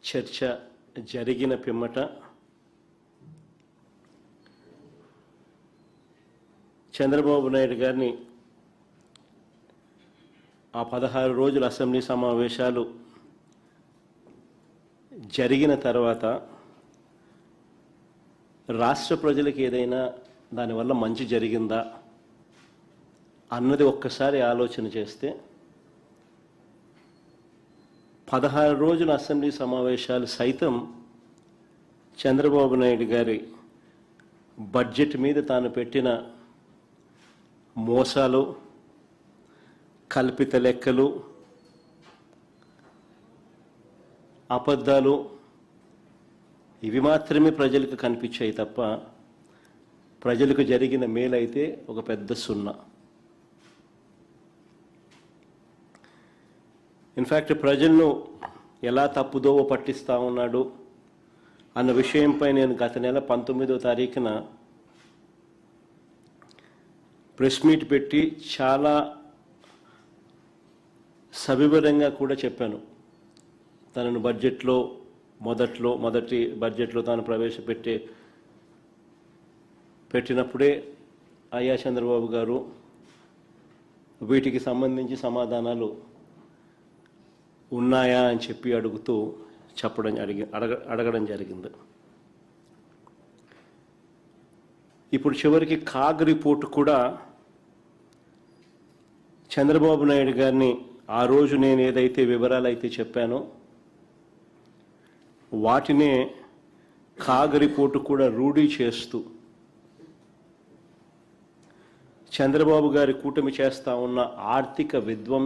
చర్చ జరిగిన పిమ్మట చంద్రబాబు నాయుడు గారిని ఆ 16 రోజుల అసెంబ్లీ సమావేశాలు జరిగిన తర్వాత రాష్ట్ర ప్రజలకు ఏదైనా దానివల్ల మంచి జరిగిందా అన్నది ఒక్కసారి ఆలోచన చేస్తే 16 రోజుల అసెంబ్లీ సమావేశాలు సైతం చంద్రబాబు నాయుడు గారి బడ్జెట్ మీద తాను పెట్టిన మోసాలు, కల్పిత లెక్కలు, అబద్ధాలు ఇవి మాత్రమే ప్రజలకు కనిపించాయి తప్ప ప్రజలకు జరిగిన మేలైతే ఒక పెద్ద సున్నా. ఇన్ఫ్యాక్ట్ ప్రజలను ఎలా తప్పుదోవ పట్టిస్తూ ఉన్నాడు అన్న విషయంపై నేను గత నెల 19వ తారీఖున ప్రెస్ మీట్ పెట్టి చాలా సవివరంగా కూడా చెప్పాను. తనను మొదటి బడ్జెట్లో తాను పెట్టినప్పుడే అయ్యా చంద్రబాబు గారు వీటికి సంబంధించి సమాధానాలు ఉన్నాయా అని చెప్పి అడగడం జరిగింది. ఇప్పుడు చివరికి కాగ్ రిపోర్టు కూడా చంద్రబాబు నాయుడు గారిని ఆ రోజు నేను ఏదైతే వివరాలు అయితే చెప్పానో వాటినే కాగ్ రిపోర్టు కూడా రూఢీ చేస్తూ చంద్రబాబు గారి కూటమి చేస్తా ఉన్న ఆర్థిక విధ్వంసం